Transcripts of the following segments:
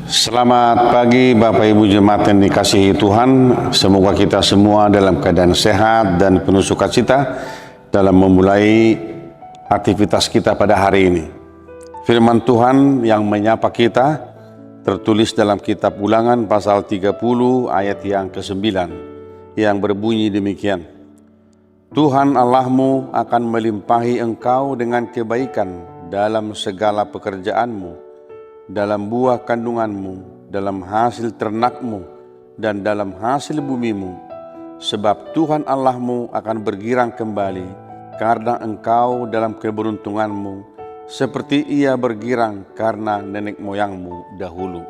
Selamat pagi Bapak Ibu Jemaat yang dikasihi Tuhan. Semoga kita semua dalam keadaan sehat dan penuh sukacita dalam memulai aktivitas kita pada hari ini. Firman Tuhan yang menyapa kita tertulis dalam kitab Ulangan pasal 30 ayat yang ke-9 yang berbunyi demikian. Tuhan Allahmu akan melimpahi engkau dengan kebaikan dalam segala pekerjaanmu, dalam buah kandunganmu, dalam hasil ternakmu, dan dalam hasil bumimu. Sebab Tuhan Allahmu akan bergirang kembali karena engkau dalam keberuntunganmu, seperti ia bergirang karena nenek moyangmu dahulu.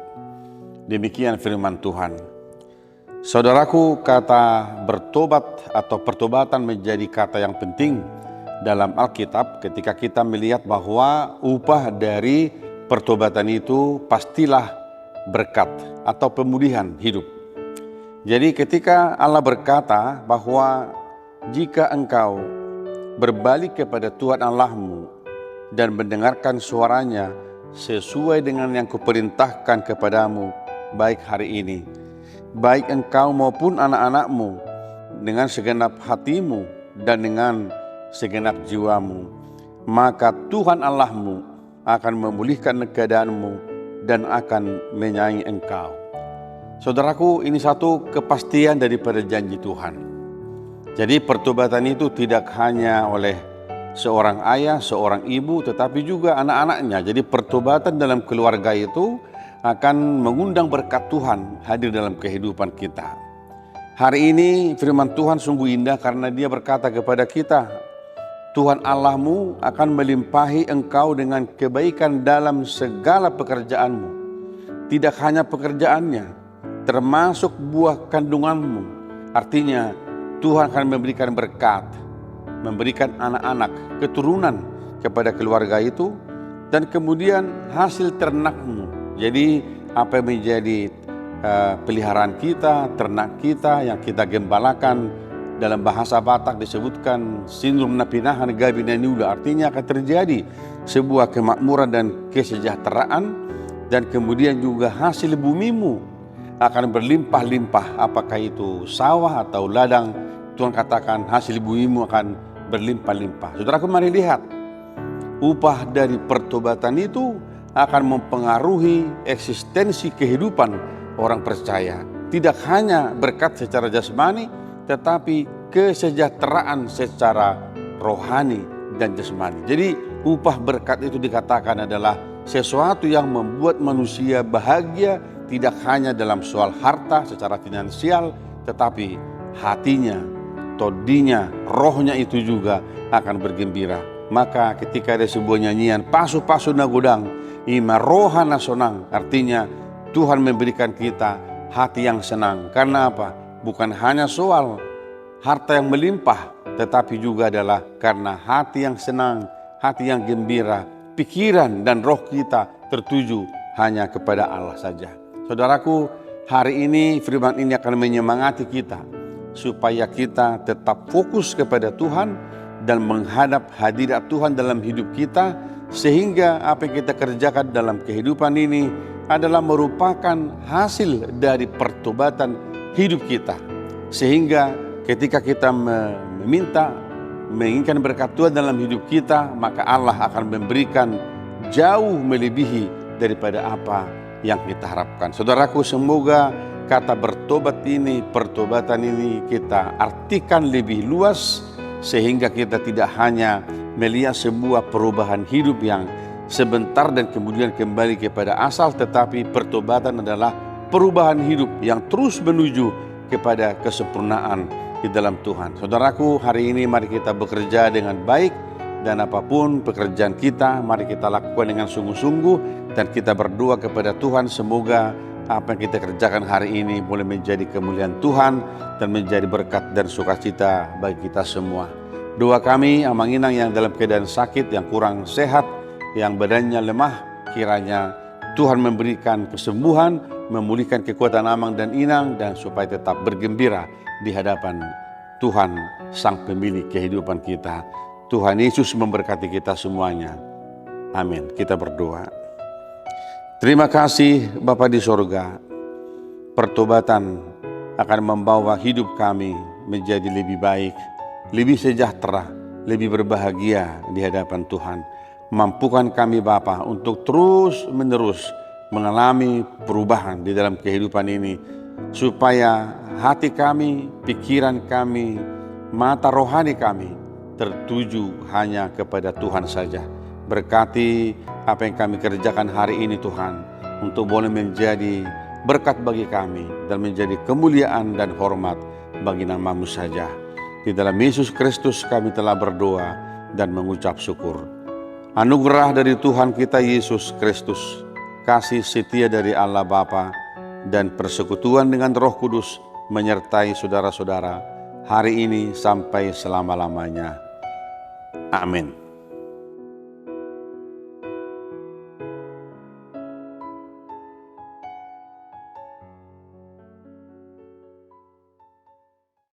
Demikian firman Tuhan. Saudaraku, kata bertobat atau pertobatan menjadi kata yang penting dalam Alkitab ketika kita melihat bahwa upah dari pertobatan itu pastilah berkat atau pemulihan hidup. Jadi ketika Allah berkata bahwa jika engkau berbalik kepada Tuhan Allahmu dan mendengarkan suaranya sesuai dengan yang kuperintahkan kepadamu, baik hari ini, baik engkau maupun anak-anakmu, dengan segenap hatimu dan dengan segenap jiwamu, maka Tuhan Allahmu akan memulihkan keadaanmu dan akan menyayangi engkau. Saudaraku, ini satu kepastian daripada janji Tuhan. Jadi pertobatan itu tidak hanya oleh seorang ayah, seorang ibu, tetapi juga anak-anaknya. Jadi pertobatan dalam keluarga itu akan mengundang berkat Tuhan hadir dalam kehidupan kita. Hari ini firman Tuhan sungguh indah karena Dia berkata kepada kita, Tuhan Allahmu akan melimpahi engkau dengan kebaikan dalam segala pekerjaanmu. Tidak hanya pekerjaannya, termasuk buah kandunganmu. Artinya Tuhan akan memberikan berkat, memberikan anak-anak, keturunan kepada keluarga itu, dan kemudian hasil ternakmu. Jadi apa yang menjadi peliharaan kita, ternak kita yang kita gembalakan, dalam bahasa Batak disebutkan sindrom napinahan gabi naniula, artinya akan terjadi sebuah kemakmuran dan kesejahteraan, dan kemudian juga hasil bumimu akan berlimpah-limpah, apakah itu sawah atau ladang. Tuhan katakan hasil bumimu akan berlimpah-limpah. Saudaraku, mari lihat, upah dari pertobatan itu akan mempengaruhi eksistensi kehidupan orang percaya. Tidak hanya berkat secara jasmani, tetapi kesejahteraan secara rohani dan jasmani. Jadi upah berkat itu dikatakan adalah sesuatu yang membuat manusia bahagia, tidak hanya dalam soal harta secara finansial, tetapi hatinya, todinya, rohnya itu juga akan bergembira. Maka ketika ada sebuah nyanyian, pasu-pasu nagodang, ima rohana sonang, artinya Tuhan memberikan kita hati yang senang. Karena apa? Bukan hanya soal harta yang melimpah, tetapi juga adalah karena hati yang senang, hati yang gembira, pikiran dan roh kita tertuju hanya kepada Allah saja. Saudaraku, hari ini firman ini akan menyemangati kita supaya kita tetap fokus kepada Tuhan dan menghadap hadirat Tuhan dalam hidup kita, sehingga apa yang kita kerjakan dalam kehidupan ini adalah merupakan hasil dari pertobatan hidup kita. Sehingga ketika kita menginginkan berkat Tuhan dalam hidup kita, maka Allah akan memberikan jauh melebihi daripada apa yang kita harapkan. Saudaraku, semoga kata pertobatan ini kita artikan lebih luas, sehingga kita tidak hanya melihat sebuah perubahan hidup yang sebentar dan kemudian kembali kepada asal, tetapi pertobatan adalah perubahan hidup yang terus menuju kepada kesempurnaan di dalam Tuhan. Saudaraku, hari ini mari kita bekerja dengan baik, dan apapun pekerjaan kita mari kita lakukan dengan sungguh-sungguh, dan kita berdoa kepada Tuhan semoga apa yang kita kerjakan hari ini boleh menjadi kemuliaan Tuhan dan menjadi berkat dan sukacita bagi kita semua. Doa kami, Amang Inang yang dalam keadaan sakit, yang kurang sehat, yang badannya lemah, kiranya Tuhan memberikan kesembuhan, memulihkan kekuatan Amang dan Inang, dan supaya tetap bergembira di hadapan Tuhan Sang Pemilik kehidupan kita. Tuhan Yesus memberkati kita semuanya. Amin. Kita berdoa. Terima kasih Bapa di sorga. Pertobatan akan membawa hidup kami menjadi lebih baik, lebih sejahtera, lebih berbahagia di hadapan Tuhan. Mampukan kami Bapa untuk terus menerus mengalami perubahan di dalam kehidupan ini, supaya hati kami, pikiran kami, mata rohani kami tertuju hanya kepada Tuhan saja. Berkati apa yang kami kerjakan hari ini Tuhan, untuk boleh menjadi berkat bagi kami dan menjadi kemuliaan dan hormat bagi nama-Mu saja. Di dalam Yesus Kristus kami telah berdoa dan mengucap syukur. Anugerah dari Tuhan kita Yesus Kristus, kasih setia dari Allah Bapa, dan persekutuan dengan Roh Kudus menyertai saudara-saudara hari ini sampai selama-lamanya. Amin.